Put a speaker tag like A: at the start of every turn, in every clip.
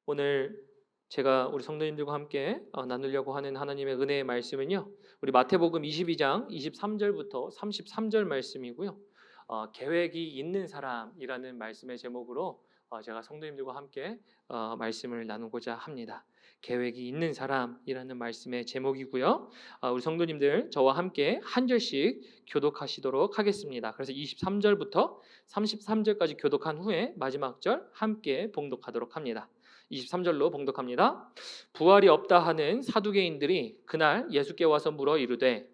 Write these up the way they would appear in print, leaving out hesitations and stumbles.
A: 오늘 제가 우리 성도님들과 함께 나누려고 하는 하나님의 은혜의 말씀은요. 우리 마태복음 22장 23절부터 33절 말씀이고요. 계획이 있는 사람이라는 말씀의 제목으로 제가 성도님들과 함께 말씀을 나누고자 합니다. 계획이 있는 사람이라는 말씀의 제목이고요. 우리 성도님들 저와 함께 한 절씩 교독하시도록 하겠습니다. 그래서 23절부터 33절까지 교독한 후에 마지막 절 함께 봉독하도록 합니다. 23절로 봉독합니다. 부활이 없다 하는 사두개인들이 그날 예수께 와서 물어 이르되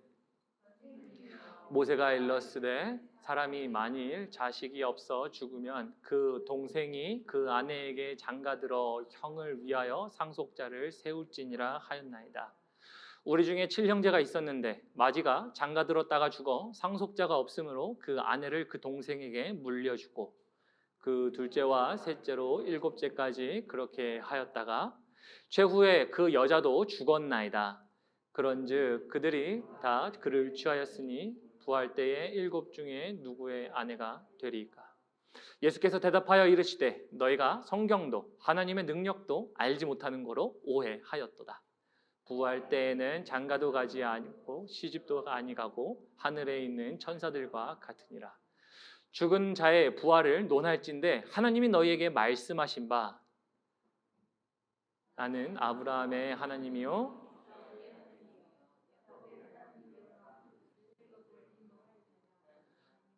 A: 모세가 일렀으되 사람이 만일 자식이 없어 죽으면 그 동생이 그 아내에게 장가들어 형을 위하여 상속자를 세울지니라 하였나이다. 우리 중에 칠형제가 있었는데 마지가 장가들었다가 죽어 상속자가 없으므로 그 아내를 그 동생에게 물려주고 그 둘째와 셋째로 일곱째까지 그렇게 하였다가 최후에 그 여자도 죽었나이다. 그런즉 그들이 다 그를 취하였으니 부활 때에 일곱 중에 누구의 아내가 되리이까? 예수께서 대답하여 이르시되 너희가 성경도 하나님의 능력도 알지 못하는 거로 오해하였도다. 부활 때에는 장가도 가지 않고 시집도 아니 가고 하늘에 있는 천사들과 같으니라. 죽은 자의 부활을 논할진대 하나님이 너희에게 말씀하신 바 나는 아브라함의 하나님이요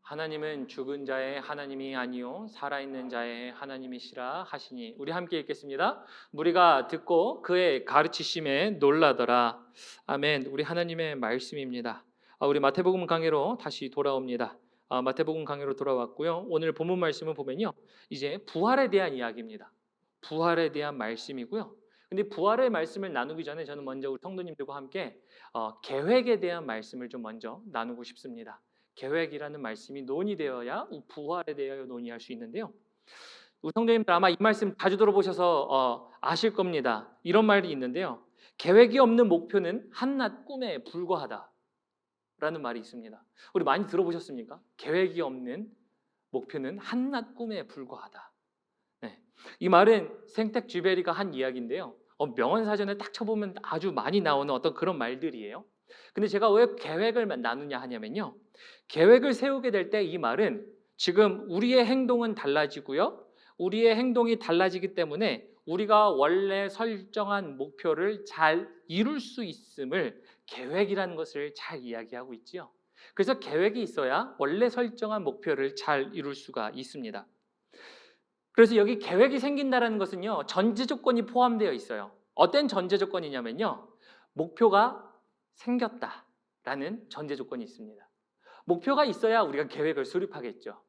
A: 하나님은 죽은 자의 하나님이 아니요 살아있는 자의 하나님이시라 하시니. 우리 함께 읽겠습니다. 무리가 듣고 그의 가르치심에 놀라더라. 아멘. 우리 하나님의 말씀입니다. 우리 마태복음 강해로 다시 돌아옵니다. 마태복음 강해로 돌아왔고요. 오늘 본문 말씀을 보면요, 이제 부활에 대한 이야기입니다. 부활에 대한 말씀이고요. 근데 부활의 말씀을 나누기 전에 저는 먼저 우리 성도님들과 함께 계획에 대한 말씀을 좀 먼저 나누고 싶습니다. 계획이라는 말씀이 논의되어야 부활에 대하여 논의할 수 있는데요. 우리 성도님들 아마 이 말씀 자주 들어보셔서 아실 겁니다. 이런 말이 있는데요. 계획이 없는 목표는 한낱 꿈에 불과하다 라는 말이 있습니다. 우리 많이 들어보셨습니까? 계획이 없는 목표는 한낱 꿈에 불과하다. 네. 이 말은 생텍쥐베리가 한 이야기인데요. 명언사전에 딱 쳐보면 아주 많이 나오는 어떤 그런 말들이에요. 근데 제가 왜 계획을 나누냐 하냐면요, 계획을 세우게 될 때 이 말은 지금 우리의 행동은 달라지고요, 우리의 행동이 달라지기 때문에 우리가 원래 설정한 목표를 잘 이룰 수 있음을 계획이라는 것을 잘 이야기하고 있지요. 그래서 계획이 있어야 원래 설정한 목표를 잘 이룰 수가 있습니다. 그래서 여기 계획이 생긴다는 것은요, 전제 조건이 포함되어 있어요. 어떤 전제 조건이냐면요, 목표가 생겼다라는 전제 조건이 있습니다. 목표가 있어야 우리가 계획을 수립하겠죠.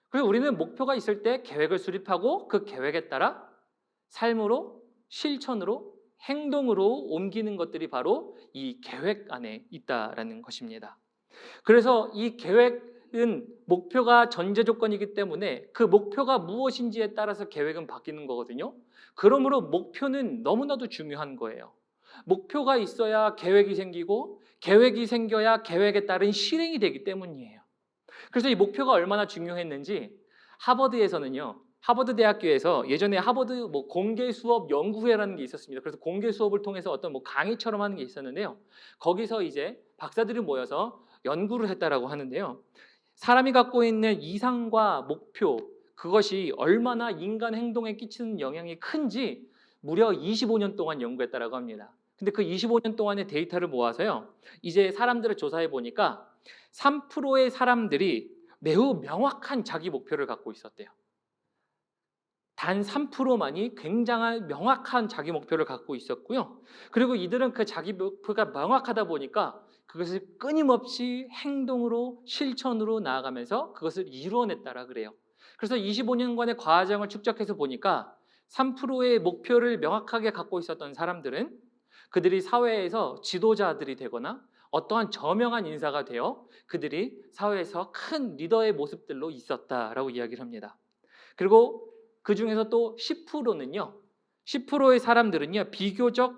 A: 그리고 우리는 목표가 있을 때 계획을 수립하고 그 계획에 따라 삶으로, 실천으로, 행동으로 옮기는 것들이 바로 이 계획 안에 있다라는 것입니다. 그래서 이 계획은 목표가 전제 조건이기 때문에 그 목표가 무엇인지에 따라서 계획은 바뀌는 거거든요. 그러므로 목표는 너무나도 중요한 거예요. 목표가 있어야 계획이 생기고 계획이 생겨야 계획에 따른 실행이 되기 때문이에요. 그래서 이 목표가 얼마나 중요했는지 하버드에서는요, 하버드 대학교에서 예전에 하버드 공개 수업 연구회라는 게 있었습니다. 그래서 공개 수업을 통해서 어떤 강의처럼 하는 게 있었는데요. 거기서 이제 박사들이 모여서 연구를 했다라고 하는데요. 사람이 갖고 있는 이상과 목표, 그것이 얼마나 인간 행동에 끼치는 영향이 큰지 무려 25년 동안 연구했다라고 합니다. 근데 그 25년 동안의 데이터를 모아서요, 이제 사람들을 조사해 보니까 3%의 사람들이 매우 명확한 자기 목표를 갖고 있었대요. 단 3%만이 굉장한 명확한 자기 목표를 갖고 있었고요. 그리고 이들은 그 자기 목표가 명확하다 보니까 그것을 끊임없이 행동으로, 실천으로 나아가면서 그것을 이루어냈다라 그래요. 그래서 25년간의 과정을 축적해서 보니까 3%의 목표를 명확하게 갖고 있었던 사람들은 그들이 사회에서 지도자들이 되거나 어떠한 저명한 인사가 되어 그들이 사회에서 큰 리더의 모습들로 있었다라고 이야기를 합니다. 그리고 그 중에서 또 10%는요, 10%의 사람들은요, 비교적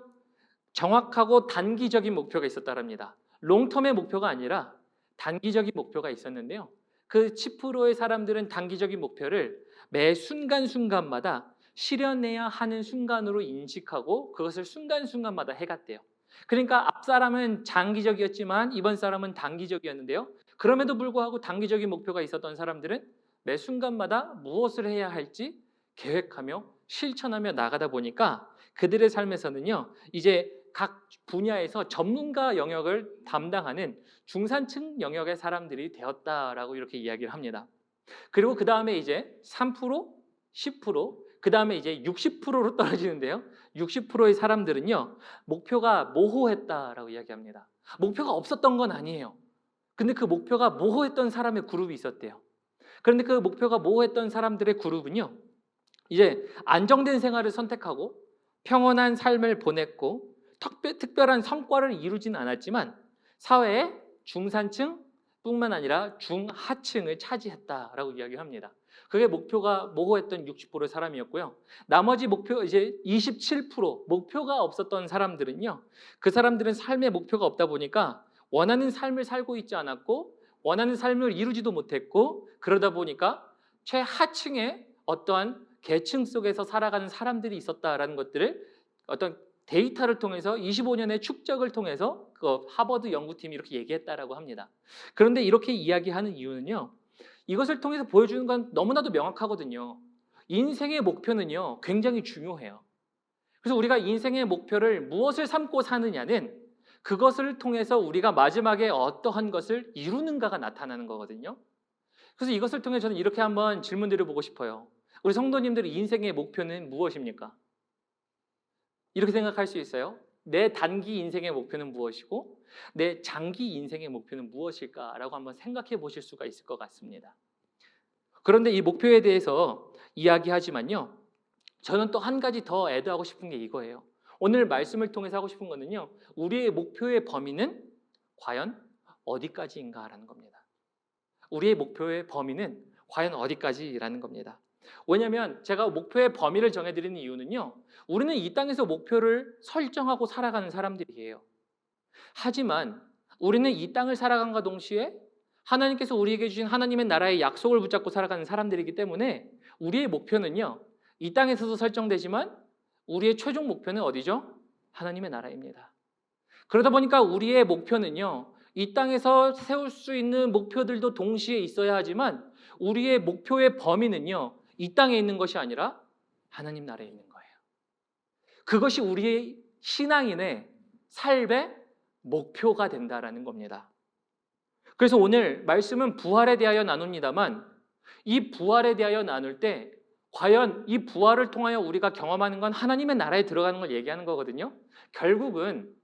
A: 정확하고 단기적인 목표가 있었다랍니다. 롱텀의 목표가 아니라 단기적인 목표가 있었는데요. 그 10%의 사람들은 단기적인 목표를 매 순간순간마다 실현해야 하는 순간으로 인식하고 그것을 순간순간마다 해갔대요. 그러니까 앞 사람은 장기적이었지만 이번 사람은 단기적이었는데요. 그럼에도 불구하고 단기적인 목표가 있었던 사람들은 매 순간마다 무엇을 해야 할지 계획하며 실천하며 나가다 보니까 그들의 삶에서는요, 이제 각 분야에서 전문가 영역을 담당하는 중산층 영역의 사람들이 되었다라고 이렇게 이야기를 합니다. 그리고 그 다음에 이제 3%, 10%, 그 다음에 이제 60%로 떨어지는데요. 60%의 사람들은요, 목표가 모호했다라고 이야기합니다. 목표가 없었던 건 아니에요. 근데 그 목표가 모호했던 사람의 그룹이 있었대요. 그런데 그 목표가 모호했던 사람들의 그룹은요, 이제 안정된 생활을 선택하고 평온한 삶을 보냈고 특별한 성과를 이루진 않았지만 사회의 중산층뿐만 아니라 중하층을 차지했다라고 이야기합니다. 그게 목표가 모호했던 60%의 사람이었고요. 나머지 목표 이제 27% 목표가 없었던 사람들은요. 그 사람들은 삶의 목표가 없다 보니까 원하는 삶을 살고 있지 않았고 원하는 삶을 이루지도 못했고 그러다 보니까 최하층의 어떠한 계층 속에서 살아가는 사람들이 있었다라는 것들을 어떤 데이터를 통해서 25년의 축적을 통해서 그 하버드 연구팀이 이렇게 얘기했다라고 합니다. 그런데 이렇게 이야기하는 이유는요. 이것을 통해서 보여주는 건 너무나도 명확하거든요. 인생의 목표는요. 굉장히 중요해요. 그래서 우리가 인생의 목표를 무엇을 삼고 사느냐는 그것을 통해서 우리가 마지막에 어떠한 것을 이루는가가 나타나는 거거든요. 그래서 이것을 통해 저는 이렇게 한번 질문 드려보고 싶어요. 우리 성도님들의 인생의 목표는 무엇입니까? 이렇게 생각할 수 있어요. 내 단기 인생의 목표는 무엇이고 내 장기 인생의 목표는 무엇일까라고 한번 생각해 보실 수가 있을 것 같습니다. 그런데 이 목표에 대해서 이야기하지만요. 저는 또 한 가지 더 애드하고 싶은 게 이거예요. 오늘 말씀을 통해서 하고 싶은 거는요. 우리의 목표의 범위는 과연 어디까지인가라는 겁니다. 우리의 목표의 범위는 과연 어디까지라는 겁니다. 왜냐하면 제가 목표의 범위를 정해드리는 이유는요. 우리는 이 땅에서 목표를 설정하고 살아가는 사람들이에요. 하지만 우리는 이 땅을 살아간과 동시에 하나님께서 우리에게 주신 하나님의 나라의 약속을 붙잡고 살아가는 사람들이기 때문에 우리의 목표는요. 이 땅에서도 설정되지만 우리의 최종 목표는 어디죠? 하나님의 나라입니다. 그러다 보니까 우리의 목표는요. 이 땅에서 세울 수 있는 목표들도 동시에 있어야 하지만 우리의 목표의 범위는요. 이 땅에 있는 것이 아니라 하나님 나라에 있는 거예요. 그것이 우리의 신앙인의 삶의 목표가 된다라는 겁니다. 그래서 오늘 말씀은 부활에 대하여 나눕니다만 이 부활에 대하여 나눌 때 과연 이 부활을 통하여 우리가 경험하는 건 하나님의 나라에 들어가는 걸 얘기하는 거거든요. 결국은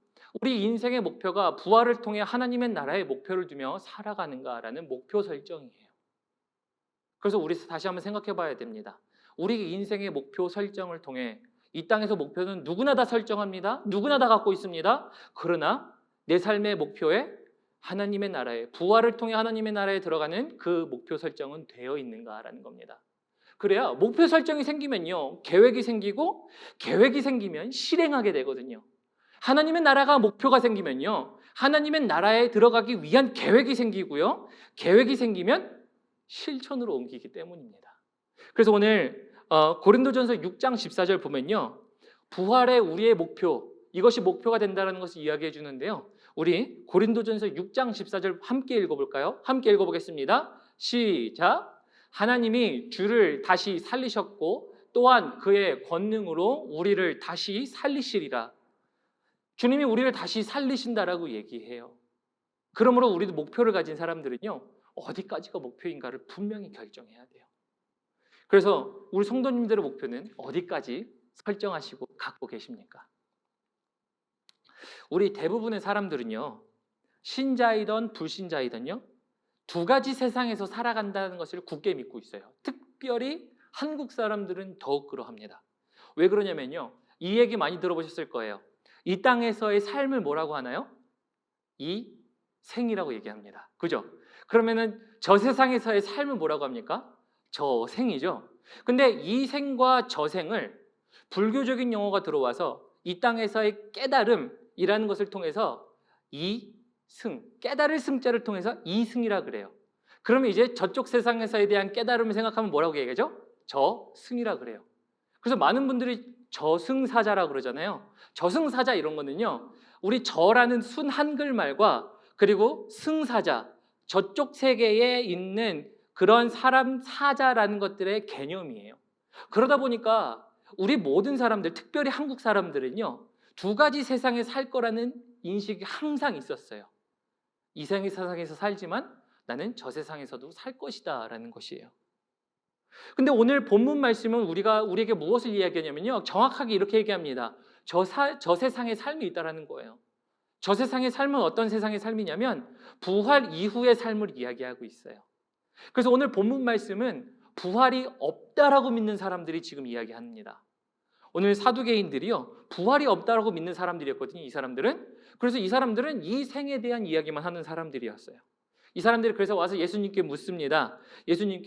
A: 우리 인생의 목표가 부활을 통해 하나님의 나라의 목표를 두며 살아가는가라는 목표 설정이에요. 그래서 우리 다시 한번 생각해 봐야 됩니다. 우리 인생의 목표 설정을 통해 이 땅에서 목표는 누구나 다 설정합니다. 누구나 다 갖고 있습니다. 그러나 내 삶의 목표에 하나님의 나라에 부활을 통해 하나님의 나라에 들어가는 그 목표 설정은 되어 있는가라는 겁니다. 그래야 목표 설정이 생기면요. 계획이 생기고 계획이 생기면 실행하게 되거든요. 하나님의 나라가 목표가 생기면요. 하나님의 나라에 들어가기 위한 계획이 생기고요. 계획이 생기면 실천으로 옮기기 때문입니다. 그래서 오늘 고린도전서 6장 14절 보면요. 부활의 우리의 목표, 이것이 목표가 된다는 것을 이야기해 주는데요. 우리 고린도전서 6장 14절 함께 읽어볼까요? 함께 읽어보겠습니다. 시작! 하나님이 주를 다시 살리셨고 또한 그의 권능으로 우리를 다시 살리시리라. 주님이 우리를 다시 살리신다라고 얘기해요. 그러므로 우리도 목표를 가진 사람들은요. 어디까지가 목표인가를 분명히 결정해야 돼요. 그래서 우리 성도님들의 목표는 어디까지 설정하시고 갖고 계십니까? 우리 대부분의 사람들은요. 신자이든 불신자이든요. 두 가지 세상에서 살아간다는 것을 굳게 믿고 있어요. 특별히 한국 사람들은 더욱 그러합니다. 왜 그러냐면요. 이 얘기 많이 들어보셨을 거예요. 이 땅에서의 삶을 뭐라고 하나요? 이 생이라고 얘기합니다. 그죠? 그러면은 저 세상에서의 삶을 뭐라고 합니까? 저생이죠. 근데 이 생과 저생을 불교적인 용어가 들어와서 이 땅에서의 깨달음이라는 것을 통해서 이승, 깨달을 승자를 통해서 이승이라 그래요. 그러면 이제 저쪽 세상에서에 대한 깨달음을 생각하면 뭐라고 얘기하죠? 저승이라 그래요. 그래서 많은 분들이 저승사자라고 그러잖아요. 저승사자 이런 거는요, 우리 저라는 순 한글말과 그리고 승사자, 저쪽 세계에 있는 그런 사람 사자라는 것들의 개념이에요. 그러다 보니까 우리 모든 사람들, 특별히 한국 사람들은요, 두 가지 세상에 살 거라는 인식이 항상 있었어요. 이 세상에서 살지만 나는 저 세상에서도 살 것이다 라는 것이에요. 근데 오늘 본문 말씀은 우리에게 무엇을 이야기하냐면요, 정확하게 이렇게 얘기합니다. 저 세상의 삶이 있다라는 거예요. 저 세상의 삶은 어떤 세상의 삶이냐면 부활 이후의 삶을 이야기하고 있어요. 그래서 오늘 본문 말씀은 부활이 없다라고 믿는 사람들이 지금 이야기합니다. 오늘 사두개인들이요, 부활이 없다라고 믿는 사람들이었거든요. 이 사람들은. 그래서 이 사람들은 이 생에 대한 이야기만 하는 사람들이었어요. 이 사람들이 그래서 와서 예수님께 묻습니다. 예수님,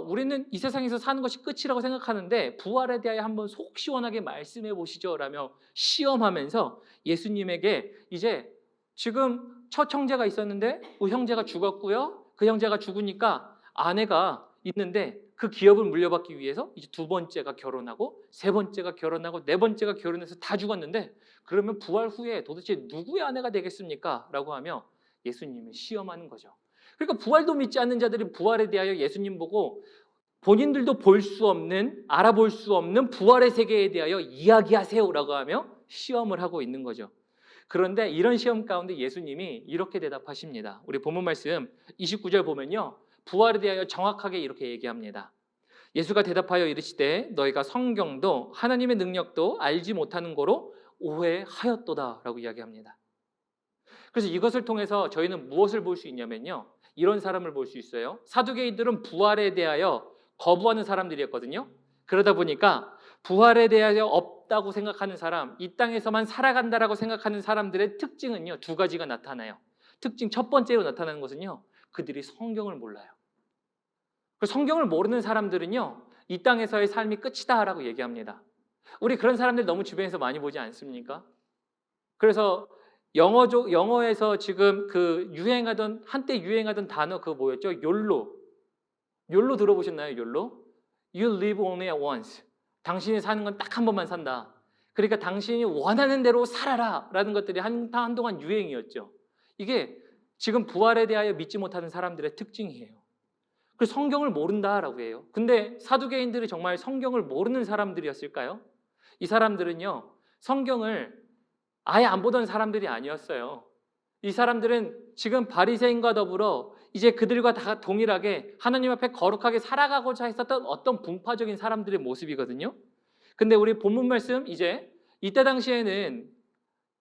A: 우리는 이 세상에서 사는 것이 끝이라고 생각하는데 부활에 대하여 한번 속 시원하게 말씀해 보시죠 라며 시험하면서 예수님에게 이제 지금 첫 형제가 있었는데 그 형제가 죽었고요. 그 형제가 죽으니까 아내가 있는데 그 기업을 물려받기 위해서 이제 두 번째가 결혼하고 세 번째가 결혼하고 네 번째가 결혼해서 다 죽었는데 그러면 부활 후에 도대체 누구의 아내가 되겠습니까? 라고 하며 예수님을 시험하는 거죠. 그러니까 부활도 믿지 않는 자들이 부활에 대하여 예수님 보고 본인들도 볼 수 없는, 알아볼 수 없는 부활의 세계에 대하여 이야기하세요라고 하며 시험을 하고 있는 거죠. 그런데 이런 시험 가운데 예수님이 이렇게 대답하십니다. 우리 본문 말씀 29절 보면요, 부활에 대하여 정확하게 이렇게 얘기합니다. 예수가 대답하여 이르시되 너희가 성경도 하나님의 능력도 알지 못하는 거로 오해하였도다 라고 이야기합니다. 그래서 이것을 통해서 저희는 무엇을 볼 수 있냐면요, 이런 사람을 볼 수 있어요. 사두개인들은 부활에 대하여 거부하는 사람들이었거든요. 그러다 보니까 부활에 대하여 없다고 생각하는 사람, 이 땅에서만 살아간다라고 생각하는 사람들의 특징은요, 두 가지가 나타나요. 특징 첫 번째로 나타나는 것은요, 그들이 성경을 몰라요. 성경을 모르는 사람들은요, 이 땅에서의 삶이 끝이다라고 얘기합니다. 우리 그런 사람들 너무 주변에서 많이 보지 않습니까? 그래서 영어에서 지금 한때 유행하던 단어 그거 뭐였죠? 욜로 들어보셨나요? 욜로? You live only once. 당신이 사는 건 딱 한 번만 산다. 그러니까 당신이 원하는 대로 살아라 라는 것들이 한동안 유행이었죠. 이게 지금 부활에 대하여 믿지 못하는 사람들의 특징이에요. 그래서 성경을 모른다라고 해요. 근데 사두개인들이 정말 성경을 모르는 사람들이었을까요? 이 사람들은요, 성경을 아예 안 보던 사람들이 아니었어요. 이 사람들은 지금 바리새인과 더불어 이제 그들과 다 동일하게 하나님 앞에 거룩하게 살아가고자 했었던 어떤 분파적인 사람들의 모습이거든요. 근데 우리 본문 말씀 이때 당시에는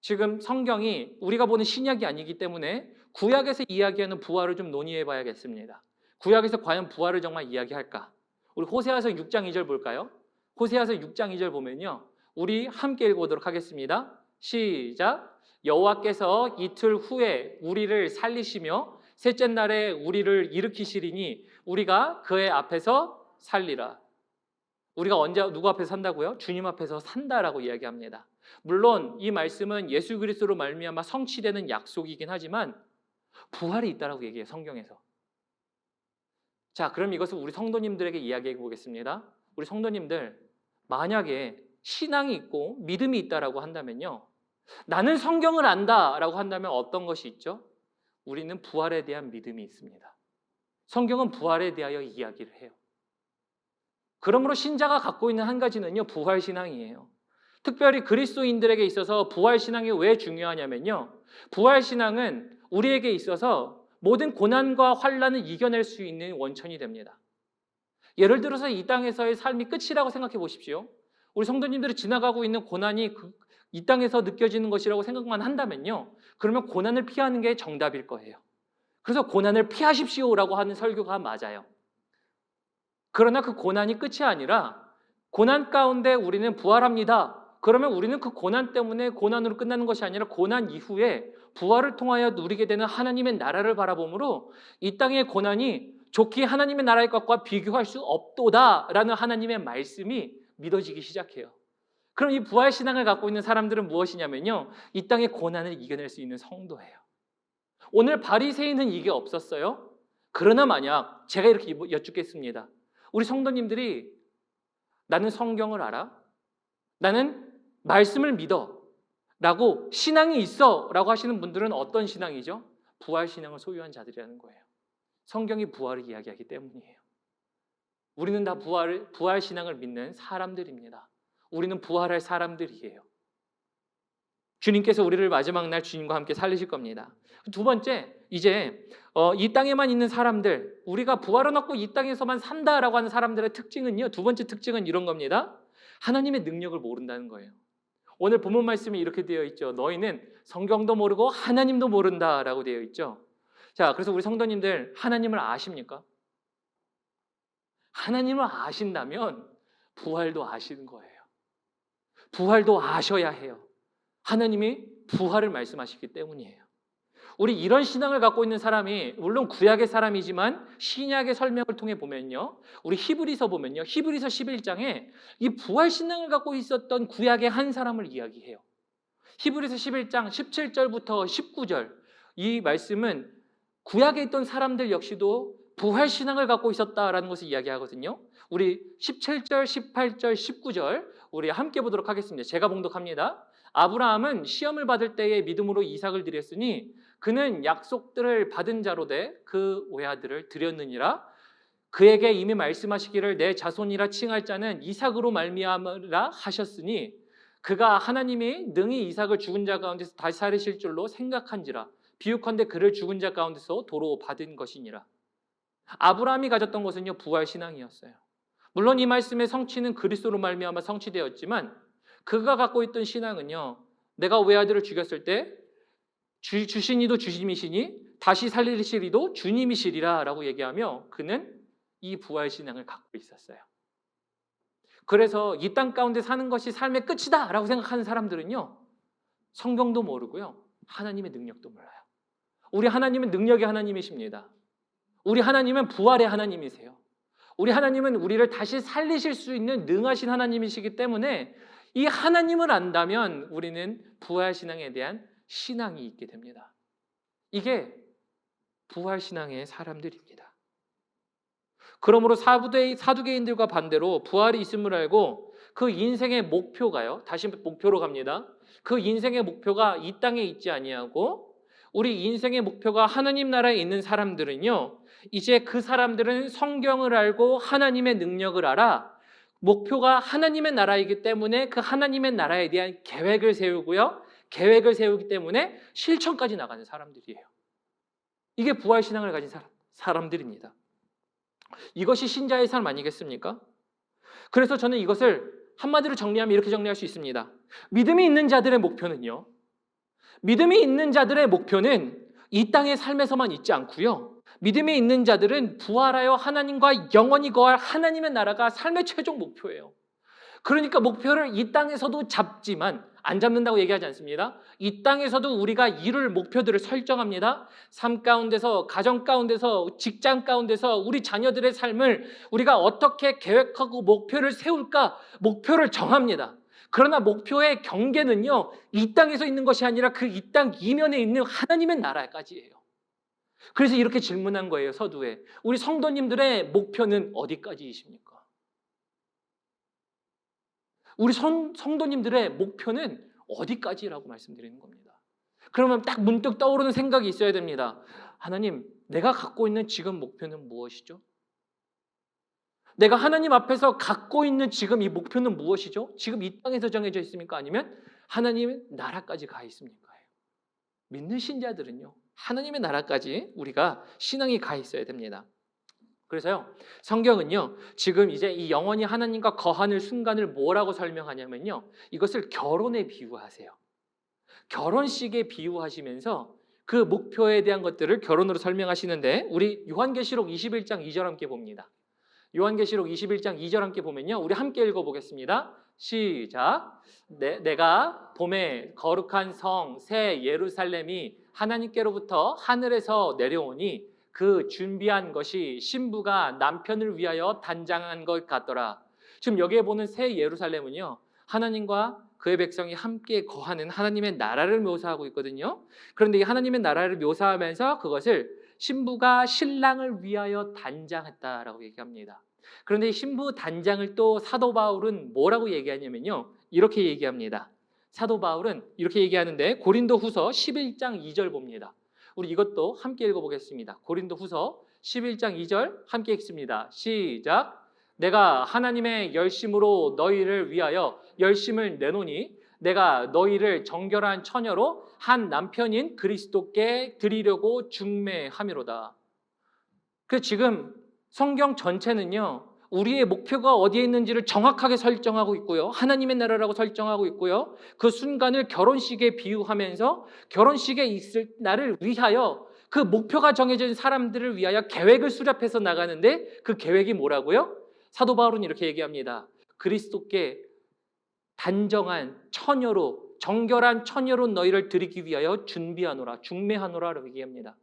A: 지금 성경이 우리가 보는 신약이 아니기 때문에 구약에서 이야기하는 부활을 좀 논의해 봐야겠습니다. 구약에서 과연 부활을 정말 이야기할까? 우리 호세아서 6장 2절 볼까요? 호세아서 6장 2절 보면요, 우리 함께 읽어보도록 하겠습니다. 시작. 여호와께서 이틀 후에 우리를 살리시며 셋째 날에 우리를 일으키시리니 우리가 그의 앞에서 살리라. 우리가 언제 누구 앞에서 산다고요? 주님 앞에서 산다라고 이야기합니다. 물론 이 말씀은 예수 그리스도로 말미암아 성취되는 약속이긴 하지만 부활이 있다라고 얘기해요, 성경에서. 자, 그럼 이것을 우리 성도님들에게 이야기해 보겠습니다. 우리 성도님들, 만약에 신앙이 있고 믿음이 있다라고 한다면요, 나는 성경을 안다라고 한다면 어떤 것이 있죠? 우리는 부활에 대한 믿음이 있습니다. 성경은 부활에 대하여 이야기를 해요. 그러므로 신자가 갖고 있는 한 가지는요, 부활신앙이에요. 특별히 그리스도인들에게 있어서 부활신앙이 왜 중요하냐면요, 부활신앙은 우리에게 있어서 모든 고난과 환난을 이겨낼 수 있는 원천이 됩니다. 예를 들어서 이 땅에서의 삶이 끝이라고 생각해 보십시오. 우리 성도님들이 지나가고 있는 고난이 이 땅에서 느껴지는 것이라고 생각만 한다면요, 그러면 고난을 피하는 게 정답일 거예요. 그래서 고난을 피하십시오라고 하는 설교가 맞아요. 그러나 그 고난이 끝이 아니라 고난 가운데 우리는 부활합니다. 그러면 우리는 그 고난 때문에 고난으로 끝나는 것이 아니라 고난 이후에 부활을 통하여 누리게 되는 하나님의 나라를 바라보므로 이 땅의 고난이 좋게 하나님의 나라의 것과 비교할 수 없도다라는 하나님의 말씀이 믿어지기 시작해요. 그럼 이 부활신앙을 갖고 있는 사람들은 무엇이냐면요, 이 땅의 고난을 이겨낼 수 있는 성도예요. 오늘 바리새인은 이게 없었어요. 그러나 만약 제가 이렇게 여쭙겠습니다. 우리 성도님들이 나는 성경을 알아. 나는 말씀을 믿어. 라고 신앙이 있어. 라고 하시는 분들은 어떤 신앙이죠? 부활신앙을 소유한 자들이라는 거예요. 성경이 부활을 이야기하기 때문이에요. 우리는 다 부활신앙을 믿는 사람들입니다. 우리는 부활할 사람들이에요. 주님께서 우리를 마지막 날 주님과 함께 살리실 겁니다. 두 번째, 이제 이 땅에만 있는 사람들, 우리가 부활을 얻고 이 땅에서만 산다라고 하는 사람들의 특징은요, 두 번째 특징은 이런 겁니다. 하나님의 능력을 모른다는 거예요. 오늘 본문 말씀이 이렇게 되어 있죠. 너희는 성경도 모르고 하나님도 모른다라고 되어 있죠. 자, 그래서 우리 성도님들 하나님을 아십니까? 하나님을 아신다면 부활도 아시는 거예요. 부활도 아셔야 해요. 하나님이 부활을 말씀하시기 때문이에요. 우리 이런 신앙을 갖고 있는 사람이 물론 구약의 사람이지만 신약의 설명을 통해 보면요, 우리 히브리서 보면요, 히브리서 11장에 이 부활 신앙을 갖고 있었던 구약의 한 사람을 이야기해요. 히브리서 11장 17절부터 19절 이 말씀은 구약에 있던 사람들 역시도 부활 신앙을 갖고 있었다라는 것을 이야기하거든요. 우리 17절, 18절, 19절 우리 함께 보도록 하겠습니다. 제가 봉독합니다. 아브라함은 시험을 받을 때에 믿음으로 이삭을 드렸으니 그는 약속들을 받은 자로 돼 그 외아들을 드렸느니라. 그에게 이미 말씀하시기를 내 자손이라 칭할 자는 이삭으로 말미암으라 하셨으니 그가 하나님이 능히 이삭을 죽은 자 가운데서 다시 살리실 줄로 생각한지라. 비유컨대 그를 죽은 자 가운데서 도로 받은 것이니라. 아브라함이 가졌던 것은요, 부활 신앙이었어요. 물론 이 말씀의 성취는 그리스도로 말미암아 성취되었지만 그가 갖고 있던 신앙은요, 내가 외아들을 죽였을 때 주신 이도 주님이시니 다시 살리실 이도 주님이시리라 라고 얘기하며 그는 이 부활 신앙을 갖고 있었어요. 그래서 이 땅 가운데 사는 것이 삶의 끝이다 라고 생각하는 사람들은요, 성경도 모르고요, 하나님의 능력도 몰라요. 우리 하나님은 능력의 하나님이십니다. 우리 하나님은 부활의 하나님이세요. 우리 하나님은 우리를 다시 살리실 수 있는 능하신 하나님이시기 때문에 이 하나님을 안다면 우리는 부활신앙에 대한 신앙이 있게 됩니다. 이게 부활신앙의 사람들입니다. 그러므로 사두개인들과 반대로 부활이 있음을 알고 그 인생의 목표가요, 다시 목표로 갑니다. 그 인생의 목표가 이 땅에 있지 아니하고 우리 인생의 목표가 하나님 나라에 있는 사람들은요, 이제 그 사람들은 성경을 알고 하나님의 능력을 알아 목표가 하나님의 나라이기 때문에 그 하나님의 나라에 대한 계획을 세우고요, 계획을 세우기 때문에 실천까지 나가는 사람들이에요. 이게 부활신앙을 가진 사람들입니다. 이것이 신자의 삶 아니겠습니까? 그래서 저는 이것을 한마디로 정리하면 이렇게 정리할 수 있습니다. 믿음이 있는 자들의 목표는요, 믿음이 있는 자들의 목표는 이 땅의 삶에서만 있지 않고요, 믿음이 있는 자들은 부활하여 하나님과 영원히 거할 하나님의 나라가 삶의 최종 목표예요. 그러니까 목표를 이 땅에서도 잡지만 안 잡는다고 얘기하지 않습니다. 이 땅에서도 우리가 이룰 목표들을 설정합니다. 삶 가운데서, 가정 가운데서, 직장 가운데서 우리 자녀들의 삶을 우리가 어떻게 계획하고 목표를 세울까 목표를 정합니다. 그러나 목표의 경계는요, 이 땅에서 있는 것이 아니라 그 이 땅 이면에 있는 하나님의 나라까지예요. 그래서 이렇게 질문한 거예요, 서두에. 우리 성도님들의 목표는 어디까지이십니까? 우리 성도님들의 목표는 어디까지라고 말씀드리는 겁니다. 그러면 딱 문득 떠오르는 생각이 있어야 됩니다. 하나님, 내가 갖고 있는 지금 목표는 무엇이죠? 내가 하나님 앞에서 갖고 있는 지금 이 목표는 무엇이죠? 지금 이 땅에서 정해져 있습니까? 아니면 하나님의 나라까지 가 있습니까? 믿는 신자들은요, 하나님의 나라까지 우리가 신앙이 가 있어야 됩니다. 그래서요, 성경은요, 지금 이제 이 영원히 하나님과 거하는 순간을 뭐라고 설명하냐면요, 이것을 결혼에 비유하세요. 결혼식에 비유하시면서 그 목표에 대한 것들을 결혼으로 설명하시는데, 우리 요한계시록 21장 2절 함께 봅니다. 요한계시록 21장 2절 함께 보면요, 우리 함께 읽어보겠습니다. 시작. 내가 봄에 거룩한 성 새 예루살렘이 하나님께로부터 하늘에서 내려오니 그 준비한 것이 신부가 남편을 위하여 단장한 것 같더라. 지금 여기에 보는 새 예루살렘은요, 하나님과 그의 백성이 함께 거하는 하나님의 나라를 묘사하고 있거든요. 그런데 이 하나님의 나라를 묘사하면서 그것을 신부가 신랑을 위하여 단장했다라고 얘기합니다. 그런데 이 신부 단장을 또 사도 바울은 뭐라고 얘기하냐면요. 이렇게 얘기합니다. 사도 바울은 이렇게 얘기하는데 고린도후서 11장 2절 봅니다. 우리 이것도 함께 읽어보겠습니다. 고린도후서 11장 2절 함께 읽습니다. 시작. 내가 하나님의 열심으로 너희를 위하여 열심을 내노니 내가 너희를 정결한 처녀로 한 남편인 그리스도께 드리려고 중매함이로다. 그 지금 성경 전체는요. 우리의 목표가 어디에 있는지를 정확하게 설정하고 있고요. 하나님의 나라라고 설정하고 있고요. 그 순간을 결혼식에 비유하면서 결혼식에 있을 나를 위하여 그 목표가 정해진 사람들을 위하여 계획을 수립해서 나가는데 그 계획이 뭐라고요? 사도 바울은 이렇게 얘기합니다. 그리스도께 단정한 처녀로 정결한 처녀로 너희를 드리기 위하여 준비하노라 중매하노라라고 얘기합니다.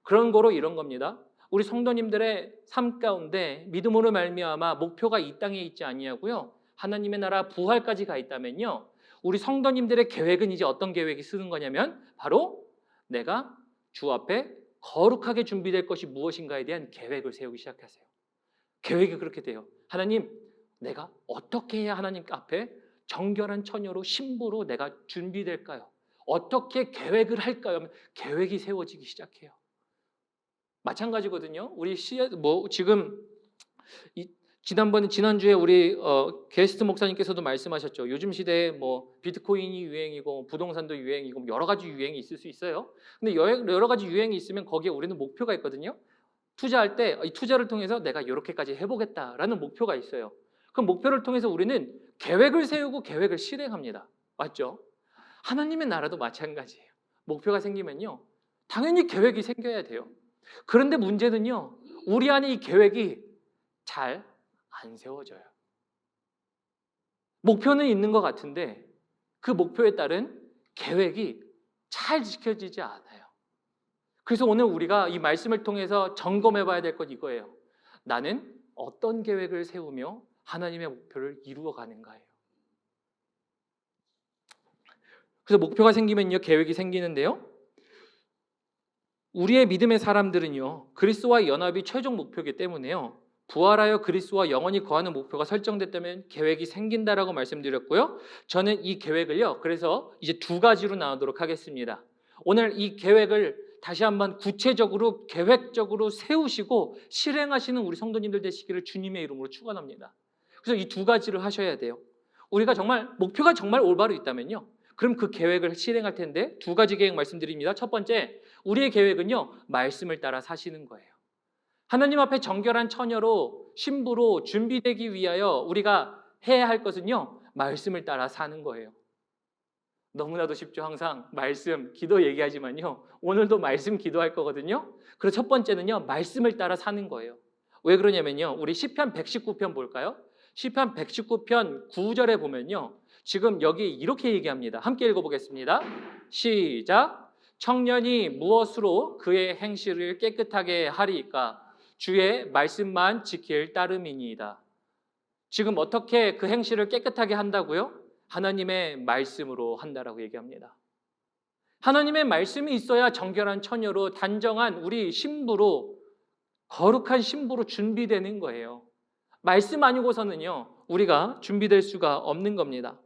A: 그런 거로 이런 겁니다. 우리 성도님들의 삶 가운데 믿음으로 말미암아 목표가 이 땅에 있지 아니하고요. 하나님의 나라 부활까지 가 있다면요. 우리 성도님들의 계획은 이제 어떤 계획이 쓰는 거냐면 바로 내가 주 앞에 거룩하게 준비될 것이 무엇인가에 대한 계획을 세우기 시작하세요. 계획이 그렇게 돼요. 하나님, 내가 어떻게 해야 하나님 앞에 정결한 처녀로 신부로 내가 준비될까요? 어떻게 계획을 할까요? 계획이 세워지기 시작해요. 마찬가지거든요. 우리 지금 지난주에 우리 게스트 목사님께서도 말씀하셨죠. 요즘 시대에 비트코인이 유행이고 부동산도 유행이고 여러 가지 유행이 있을 수 있어요. 근데 여러 가지 유행이 있으면 거기에 우리는 목표가 있거든요. 투자할 때 이 투자를 통해서 내가 이렇게까지 해보겠다라는 목표가 있어요. 그 목표를 통해서 우리는 계획을 세우고 계획을 실행합니다. 맞죠? 하나님의 나라도 마찬가지예요. 목표가 생기면요. 당연히 계획이 생겨야 돼요. 그런데 문제는요. 우리 안에 이 계획이 잘 안 세워져요. 목표는 있는 것 같은데 그 목표에 따른 계획이 잘 지켜지지 않아요. 그래서 오늘 우리가 이 말씀을 통해서 점검해 봐야 될 것 이거예요. 나는 어떤 계획을 세우며 하나님의 목표를 이루어 가는가예요. 그래서 목표가 생기면요, 계획이 생기는데요. 우리의 믿음의 사람들은요, 그리스도와의 연합이 최종 목표이기 때문에요. 부활하여 그리스도와 영원히 거하는 목표가 설정됐다면 계획이 생긴다라고 말씀드렸고요. 저는 이 계획을요, 그래서 이제 두 가지로 나누도록 하겠습니다. 오늘 이 계획을 다시 한번 구체적으로 계획적으로 세우시고 실행하시는 우리 성도님들 되시기를 주님의 이름으로 축원합니다. 그래서 이 두 가지를 하셔야 돼요. 우리가 정말 목표가 정말 올바로 있다면요. 그럼 그 계획을 실행할 텐데 두 가지 계획 말씀드립니다. 첫 번째, 우리의 계획은요. 말씀을 따라 사시는 거예요. 하나님 앞에 정결한 처녀로 신부로 준비되기 위하여 우리가 해야 할 것은요. 말씀을 따라 사는 거예요. 너무나도 쉽죠. 항상 말씀, 기도 얘기하지만요. 오늘도 말씀 기도할 거거든요. 그래서 첫 번째는요. 말씀을 따라 사는 거예요. 왜 그러냐면요. 우리 시편 119편 볼까요? 시편 119편 9절에 보면요. 지금 여기 이렇게 얘기합니다. 함께 읽어보겠습니다. 시작. 청년이 무엇으로 그의 행실을 깨끗하게 하리이까? 주의 말씀만 지킬 따름이니이다. 지금 어떻게 그 행실을 깨끗하게 한다고요? 하나님의 말씀으로 한다라고 얘기합니다. 하나님의 말씀이 있어야 정결한 처녀로 단정한 우리 신부로 거룩한 신부로 준비되는 거예요. 말씀 아니고서는요 우리가 준비될 수가 없는 겁니다.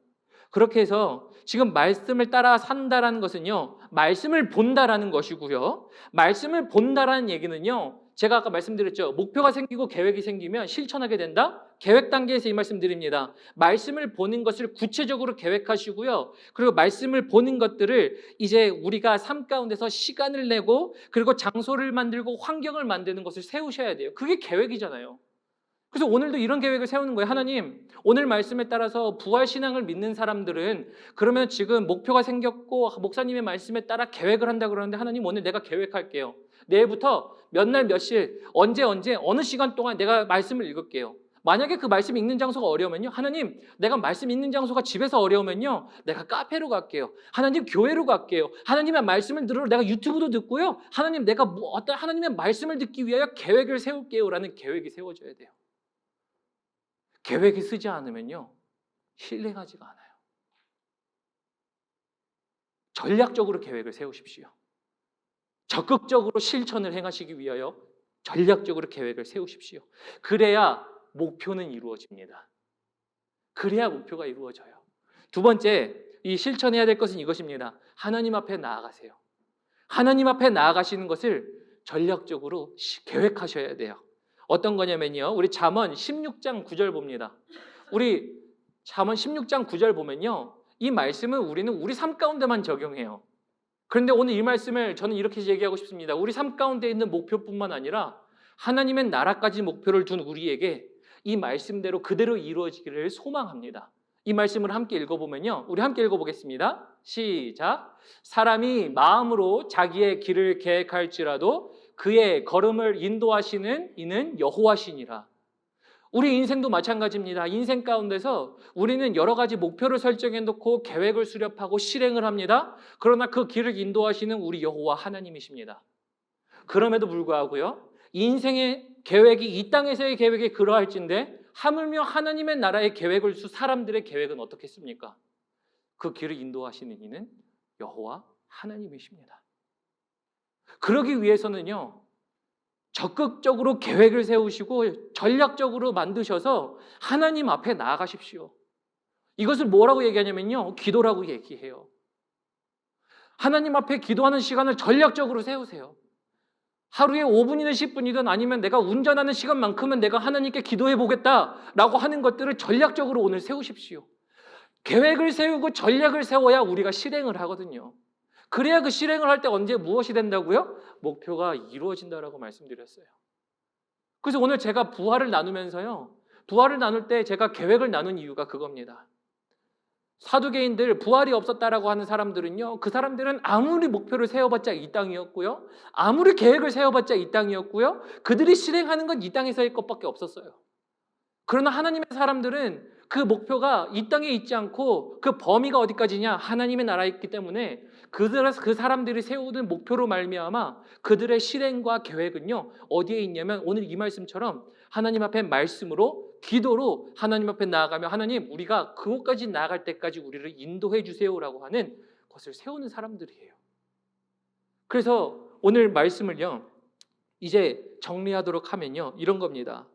A: 그렇게 해서 지금 말씀을 따라 산다라는 것은요 말씀을 본다라는 것이고요. 말씀을 본다라는 얘기는요 제가 아까 말씀드렸죠. 목표가 생기고 계획이 생기면 실천하게 된다. 계획 단계에서 이 말씀 드립니다. 말씀을 보는 것을 구체적으로 계획하시고요. 그리고 말씀을 보는 것들을 이제 우리가 삶 가운데서 시간을 내고 그리고 장소를 만들고 환경을 만드는 것을 세우셔야 돼요. 그게 계획이잖아요. 그래서 오늘도 이런 계획을 세우는 거예요. 하나님, 오늘 말씀에 따라서 부활신앙을 믿는 사람들은 그러면 지금 목표가 생겼고 목사님의 말씀에 따라 계획을 한다 그러는데 하나님 오늘 내가 계획할게요. 내일부터 몇 날 며칠 언제 어느 시간 동안 내가 말씀을 읽을게요. 만약에 그 말씀 읽는 장소가 어려우면요. 하나님 내가 말씀 읽는 장소가 집에서 어려우면요. 내가 카페로 갈게요. 하나님 교회로 갈게요. 하나님의 말씀을 들으러 내가 유튜브도 듣고요. 하나님 내가 어떤 하나님의 말씀을 듣기 위하여 계획을 세울게요. 라는 계획이 세워져야 돼요. 계획이 쓰지 않으면요. 실행하지가 않아요. 전략적으로 계획을 세우십시오. 적극적으로 실천을 행하시기 위하여 전략적으로 계획을 세우십시오. 그래야 목표는 이루어집니다. 그래야 목표가 이루어져요. 두 번째, 이 실천해야 될 것은 이것입니다. 하나님 앞에 나아가세요. 하나님 앞에 나아가시는 것을 전략적으로 계획하셔야 돼요. 어떤 거냐면요, 우리 잠언 16장 9절 봅니다. 우리 잠언 16장 9절 보면요, 이 말씀은 우리는 우리 삶 가운데만 적용해요. 그런데 오늘 이 말씀을 저는 이렇게 얘기하고 싶습니다. 우리 삶 가운데 있는 목표뿐만 아니라 하나님의 나라까지 목표를 둔 우리에게 이 말씀대로 그대로 이루어지기를 소망합니다. 이 말씀을 함께 읽어보면요, 우리 함께 읽어보겠습니다. 시작. 사람이 마음으로 자기의 길을 계획할지라도 그의 걸음을 인도하시는 이는 여호와시니라. 우리 인생도 마찬가지입니다. 인생 가운데서 우리는 여러 가지 목표를 설정해 놓고 계획을 수립하고 실행을 합니다. 그러나 그 길을 인도하시는 우리 여호와 하나님이십니다. 그럼에도 불구하고요, 인생의 계획이 이 땅에서의 계획이 그러할진데 하물며 하나님의 나라의 계획을 사람들의 계획은 어떻겠습니까? 그 길을 인도하시는 이는 여호와 하나님이십니다. 그러기 위해서는요, 적극적으로 계획을 세우시고 전략적으로 만드셔서 하나님 앞에 나아가십시오. 이것을 뭐라고 얘기하냐면요, 기도라고 얘기해요. 하나님 앞에 기도하는 시간을 전략적으로 세우세요. 하루에 5분이든 10분이든 아니면 내가 운전하는 시간만큼은 내가 하나님께 기도해 보겠다라고 하는 것들을 전략적으로 오늘 세우십시오. 계획을 세우고 전략을 세워야 우리가 실행을 하거든요. 그래야 그 실행을 할 때 언제 무엇이 된다고요? 목표가 이루어진다라고 말씀드렸어요. 그래서 오늘 제가 부활을 나누면서요, 부활을 나눌 때 제가 계획을 나눈 이유가 그겁니다. 사두개인들, 부활이 없었다라고 하는 사람들은요, 그 사람들은 아무리 목표를 세워봤자 이 땅이었고요, 아무리 계획을 세워봤자 이 땅이었고요, 그들이 실행하는 건 이 땅에서의 것밖에 없었어요. 그러나 하나님의 사람들은 그 목표가 이 땅에 있지 않고 그 범위가 어디까지냐? 하나님의 나라에 있기 때문에 그 사람들이 세우는 목표로 말미암아 그들의 실행과 계획은요, 어디에 있냐면 오늘 이 말씀처럼 하나님 앞에 말씀으로, 기도로 하나님 앞에 나아가며 하나님, 우리가 그곳까지 나아갈 때까지 우리를 인도해 주세요라고 하는 것을 세우는 사람들이에요. 그래서 오늘 말씀을요, 이제 정리하도록 하면요, 이런 겁니다.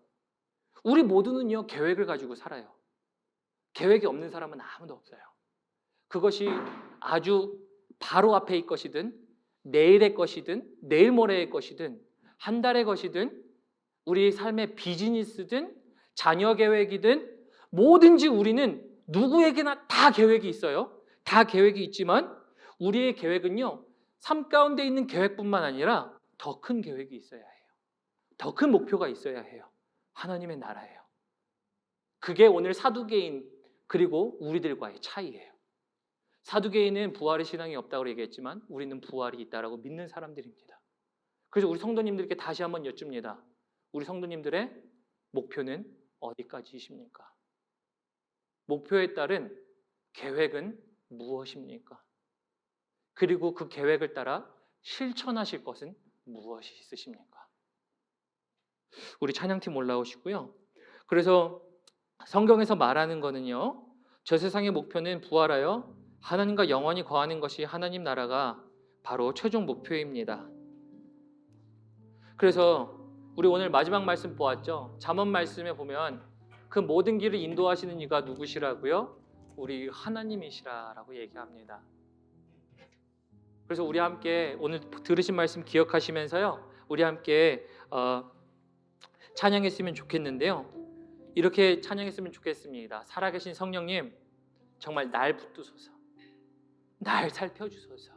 A: 우리 모두는요, 계획을 가지고 살아요. 계획이 없는 사람은 아무도 없어요. 그것이 아주 바로 앞에 것이든 내일의 것이든 내일 모레의 것이든 한 달의 것이든 우리 삶의 비즈니스든 자녀 계획이든 뭐든지 우리는 누구에게나 다 계획이 있어요. 다 계획이 있지만 우리의 계획은요, 삶 가운데 있는 계획뿐만 아니라 더 큰 계획이 있어야 해요. 더 큰 목표가 있어야 해요. 하나님의 나라예요. 그게 오늘 사두개인 그리고 우리들과의 차이예요. 사두개인은 부활의 신앙이 없다고 얘기했지만 우리는 부활이 있다라고 믿는 사람들입니다. 그래서 우리 성도님들께 다시 한번 여쭙니다. 우리 성도님들의 목표는 어디까지이십니까? 목표에 따른 계획은 무엇입니까? 그리고 그 계획을 따라 실천하실 것은 무엇이 있으십니까? 우리 찬양팀 올라오시고요. 그래서 성경에서 말하는 거는요, 저 세상의 목표는 부활하여 하나님과 영원히 거하는 것이 하나님 나라가 바로 최종 목표입니다. 그래서 우리 오늘 마지막 말씀 보았죠? 잠언 말씀에 보면 그 모든 길을 인도하시는 이가 누구시라고요? 우리 하나님이시라라고 얘기합니다. 그래서 우리 함께 오늘 들으신 말씀 기억하시면서요, 우리 함께 찬양했으면 좋겠는데요, 이렇게 찬양했으면 좋겠습니다. 살아계신 성령님, 정말 날 붙드소서, 날 살펴주소서,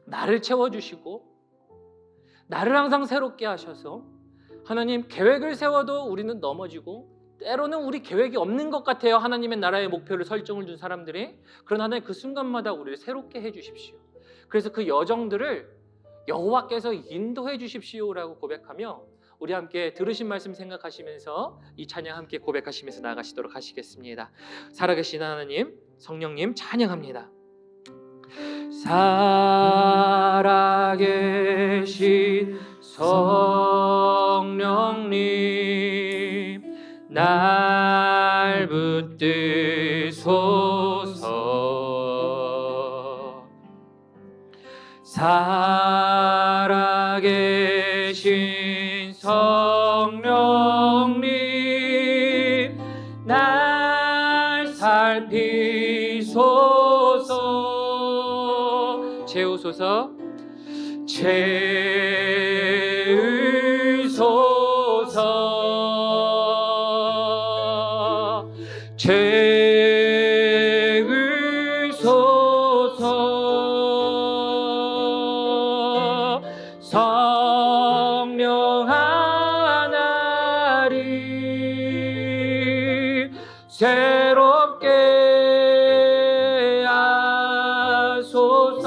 A: 나를 채워주시고 나를 항상 새롭게 하셔서 하나님, 계획을 세워도 우리는 넘어지고 때로는 우리 계획이 없는 것 같아요. 하나님의 나라의 목표를 설정을 둔 사람들이. 그러나 하나님, 그 순간마다 우리를 새롭게 해주십시오. 그래서 그 여정들을 여호와께서 인도해 주십시오라고 고백하며 우리 함께 들으신 말씀 생각하시면서 이 찬양 함께 고백하시면서 나가시도록 하시겠습니다. 살아계신 하나님, 성령님 찬양합니다. 살아계신 성령님, 날 붙드소서. 살아계신 성령님, 살피소서. 채우소서. 채우소서. 채우소서. 성령 하나님 새롭게 하소서.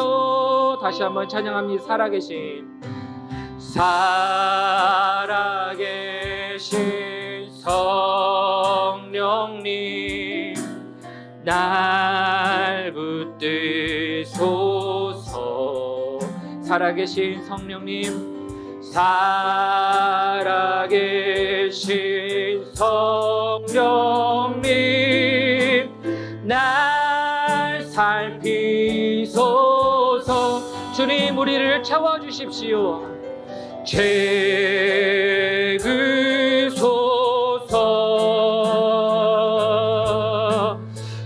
A: 다시 한번 찬양합니다. 살아계신 성령님 날 붙드소서. 살아계신 성령님, 살아계신 성령님 날 살피소서. 주님 우리를 채워주십시오. 채우소서.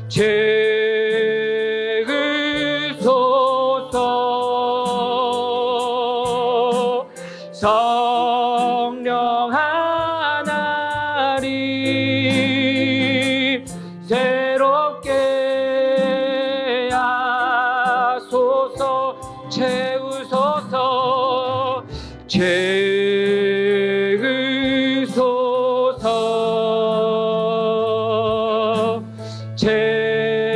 A: 채우소서. 성령 하나님 새롭게 하소서. 채우소서. 채우소서. 채우소서.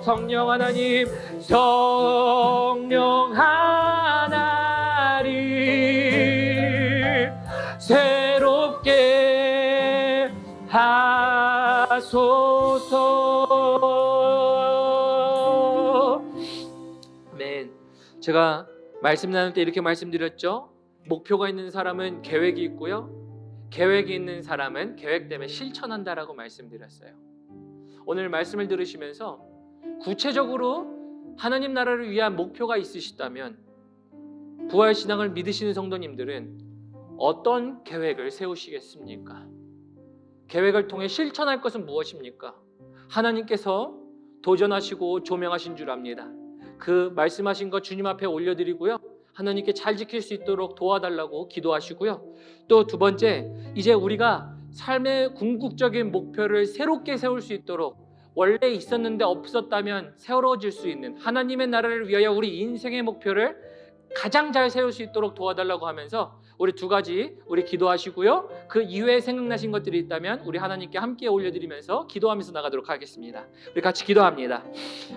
A: 성령 하나님, 성령 하나님 새롭게 하소서. 아멘. 제가 말씀 나눌 때 이렇게 말씀드렸죠. 목표가 있는 사람은 계획이 있고요, 계획이 있는 사람은 계획되면 실천한다라고 말씀드렸어요. 오늘 말씀을 들으시면서 구체적으로 하나님 나라를 위한 목표가 있으시다면 부활신앙을 믿으시는 성도님들은 어떤 계획을 세우시겠습니까? 계획을 통해 실천할 것은 무엇입니까? 하나님께서 도전하시고 조명하신 줄 압니다. 그 말씀하신 것 주님 앞에 올려드리고요, 하나님께 잘 지킬 수 있도록 도와달라고 기도하시고요. 또 두 번째, 이제 우리가 삶의 궁극적인 목표를 새롭게 세울 수 있도록 원래 있었는데 없었다면 세워질 수 있는 하나님의 나라를 위하여 우리 인생의 목표를 가장 잘 세울 수 있도록 도와달라고 하면서 우리 두 가지 우리 기도하시고요, 그 이외에 생각나신 것들이 있다면 우리 하나님께 함께 올려드리면서 기도하면서 나가도록 하겠습니다. 우리 같이 기도합니다.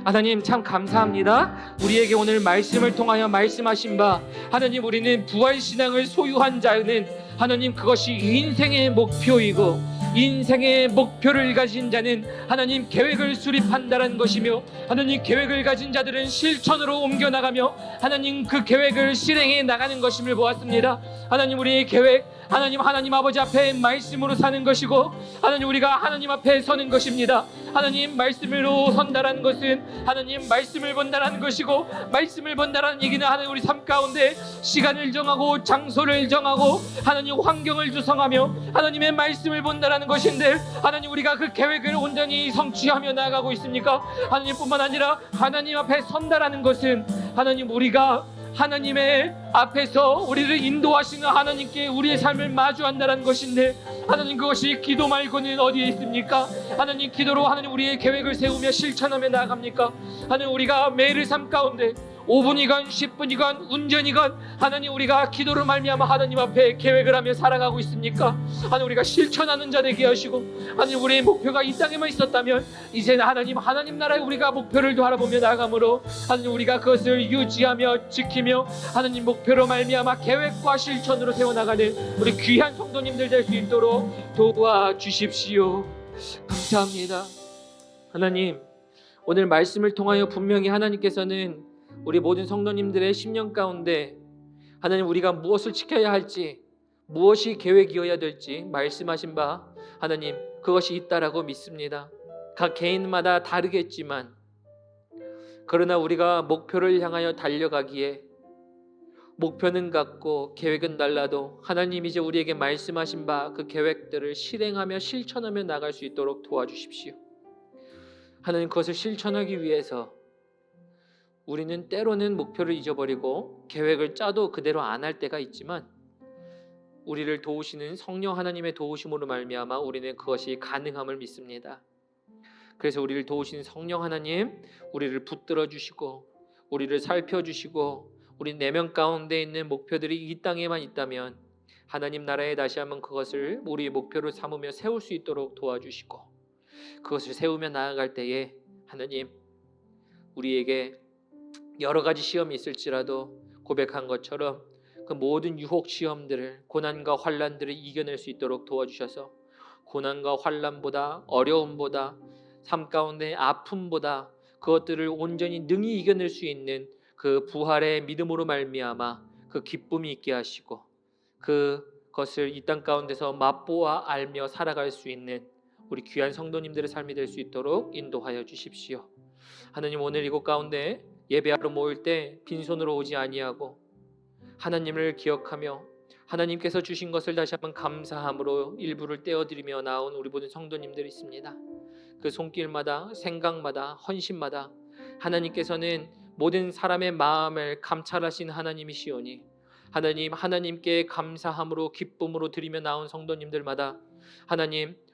A: 하나님 참 감사합니다. 우리에게 오늘 말씀을 통하여 말씀하신 바 하나님, 우리는 부활신앙을 소유한 자는 하나님 그것이 인생의 목표이고, 인생의 목표를 가진 자는 하나님 계획을 수립한다는 것이며, 하나님 계획을 가진 자들은 실천으로 옮겨나가며 하나님 그 계획을 실행해 나가는 것임을 보았습니다. 하나님 우리의 계획, 하나님 아버지 앞에 말씀으로 사는 것이고, 하나님 우리가 하나님 앞에 서는 것입니다. 하나님 말씀으로 선다라는 것은 하나님 말씀을 본다라는 것이고, 말씀을 본다라는 얘기는 하나님 우리 삶 가운데 시간을 정하고 장소를 정하고 하나님 환경을 조성하며 하나님의 말씀을 본다라는 것인데, 하나님 우리가 그 계획을 온전히 성취하며 나아가고 있습니까? 하나님뿐만 아니라 하나님 앞에 선다라는 것은 하나님 우리가 하나님의 앞에서 우리를 인도하시는 하나님께 우리의 삶을 마주한다는 것인데, 하나님 그것이 기도 말고는 어디에 있습니까? 하나님 기도로 하나님 우리의 계획을 세우며 실천하며 나아갑니까? 하나님 우리가 매일 삶 가운데 5분이건 10분이건 운전이건 하나님 우리가 기도를 말미암아 하나님 앞에 계획을 하며 살아가고 있습니까? 하나님 우리가 실천하는 자 되게 하시고, 하나님 우리의 목표가 이 땅에만 있었다면 이제는 하나님 나라에 우리가 목표를 바라보며 나아가므로 하나님 우리가 그것을 유지하며 지키며 하나님 목표로 말미암아 계획과 실천으로 세워나가는 우리 귀한 성도님들 될 수 있도록 도와주십시오. 감사합니다. 하나님 오늘 말씀을 통하여 분명히 하나님께서는 우리 모든 성도님들의 심령 가운데 하나님 우리가 무엇을 지켜야 할지, 무엇이 계획이어야 될지 말씀하신 바 하나님 그것이 있다라고 믿습니다. 각 개인마다 다르겠지만 그러나 우리가 목표를 향하여 달려가기에 목표는 같고 계획은 달라도 하나님 이제 우리에게 말씀하신 바 그 계획들을 실행하며 실천하며 나갈 수 있도록 도와주십시오. 하나님, 그것을 실천하기 위해서 우리는 때로는 목표를 잊어버리고 계획을 짜도 그대로 안 할 때가 있지만 우리를 도우시는 성령 하나님의 도우심으로 말미암아 우리는 그것이 가능함을 믿습니다. 그래서 우리를 도우시는 성령 하나님, 우리를 붙들어 주시고 우리를 살펴주시고 우리 내면 가운데 있는 목표들이 이 땅에만 있다면 하나님 나라에 다시 한번 그것을 우리의 목표로 삼으며 세울 수 있도록 도와주시고, 그것을 세우며 나아갈 때에 하나님, 우리에게 여러 가지 시험이 있을지라도 고백한 것처럼 그 모든 유혹 시험들을, 고난과 환난들을 이겨낼 수 있도록 도와주셔서 고난과 환난보다, 어려움보다, 삶 가운데 아픔보다 그것들을 온전히 능히 이겨낼 수 있는 그 부활의 믿음으로 말미암아 그 기쁨이 있게 하시고 그것을 이 땅 가운데서 맛보아 알며 살아갈 수 있는 우리 귀한 성도님들의 삶이 될 수 있도록 인도하여 주십시오. 하나님, 오늘 이곳 가운데 예배하러 모일 때 빈손으로 오지 아니하고 하나님을 기억하며 하나님께서 주신 것을 다시 한번 감사함으로 일부를 떼어드리며 나온 우리 모든 성도님들이 있습니다. 그 손길마다, 생각마다, 헌신마다 하나님께서는 모든 사람의 마음을 감찰하신 하나님이시오니 하나님, 하나님께 감사함으로 기쁨으로 드리며 나온 성도님들마다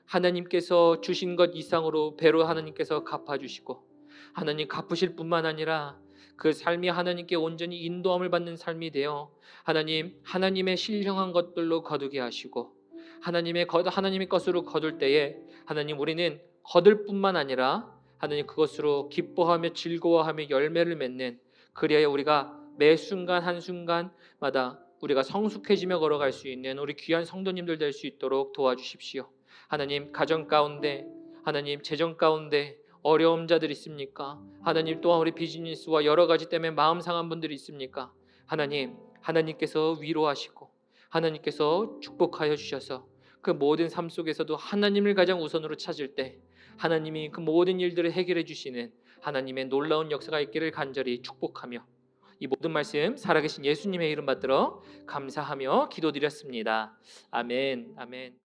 A: 하나님께서 주신 것 이상으로 배로 하나님께서 갚아주시고, 하나님 갚으실 뿐만 아니라 그 삶이 하나님께 온전히 인도함을 받는 삶이 되어 하나님의 신령한 것들로 거두게 하시고 하나님의 것으로 거둘 때에 하나님, 우리는 거둘 뿐만 아니라 하나님 그것으로 기뻐하며 즐거워하며 열매를 맺는, 그리하여 우리가 매 순간 한순간마다 우리가 성숙해지며 걸어갈 수 있는 우리 귀한 성도님들 될 수 있도록 도와주십시오. 하나님, 가정 가운데, 하나님 재정 가운데 어려움 자들 있습니까? 하나님, 또한 우리 비즈니스와 여러 가지 때문에 마음 상한 분들이 있습니까? 하나님께서 위로하시고 하나님께서 축복하여 주셔서 그 모든 삶 속에서도 하나님을 가장 우선으로 찾을 때 하나님이 그 모든 일들을 해결해 주시는 하나님의 놀라운 역사가 있기를 간절히 축복하며 이 모든 말씀 살아계신 예수님의 이름 받들어 감사하며 기도드렸습니다. 아멘. 아멘.